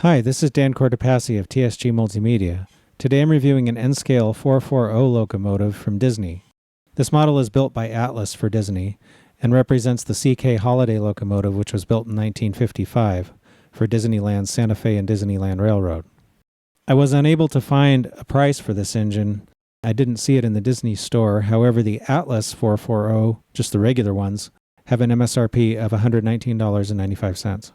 Hi, this is Dan Cortopassi of TSG Multimedia. Today I'm reviewing an N-scale 440 locomotive from Disney. This model is built by Atlas for Disney and represents the CK Holliday locomotive, which was built in 1955 for Disneyland's Santa Fe and Disneyland Railroad. I was unable to find a price for this engine. I didn't see it in the Disney store. However, the Atlas 440, just the regular ones, have an MSRP of $119.95.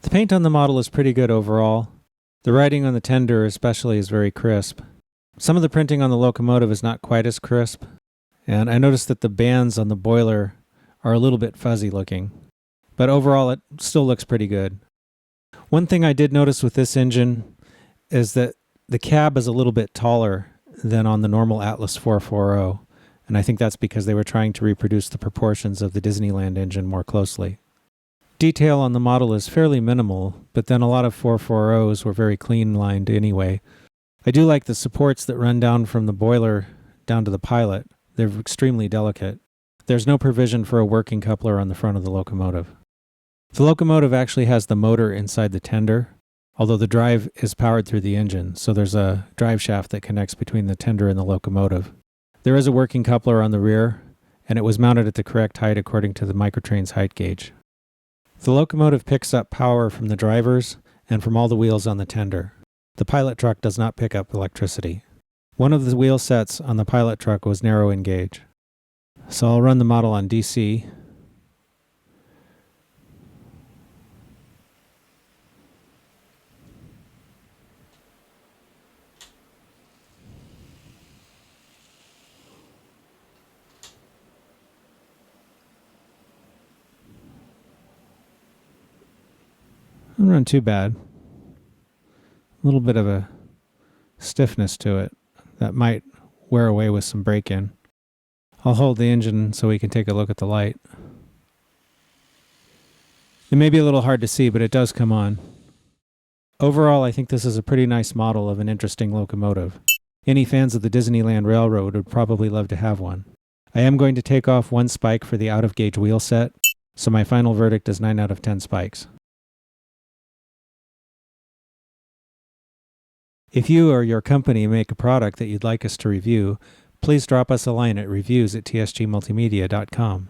The paint on the model is pretty good overall. The writing on the tender especially is very crisp. Some of the printing on the locomotive is not quite as crisp, and I noticed that the bands on the boiler are a little bit fuzzy looking. But overall it still looks pretty good. One thing I did notice with this engine is that the cab is a little bit taller than on the normal Atlas 440, and I think that's because they were trying to reproduce the proportions of the Disneyland engine more closely. Detail on the model is fairly minimal, but then a lot of 440s were very clean lined anyway. I do like the supports that run down from the boiler down to the pilot. They're extremely delicate. There's no provision for a working coupler on the front of the locomotive. The locomotive actually has the motor inside the tender, although the drive is powered through the engine, so there's a drive shaft that connects between the tender and the locomotive. There is a working coupler on the rear, and it was mounted at the correct height according to the microtrain's height gauge. The locomotive picks up power from the drivers and from all the wheels on the tender. The pilot truck does not pick up electricity. One of the wheel sets on the pilot truck was narrow in gauge. So I'll run the model on DC. Doesn't run too bad. A little bit of a stiffness to it that might wear away with some break-in. I'll hold the engine so we can take a look at the light. It may be a little hard to see, but it does come on. Overall, I think this is a pretty nice model of an interesting locomotive. Any fans of the Disneyland Railroad would probably love to have one. I am going to take off one spike for the out-of-gauge wheel set, so my final verdict is 9 out of 10 spikes. If you or your company make a product that you'd like us to review, please drop us a line at reviews@tsgmultimedia.com.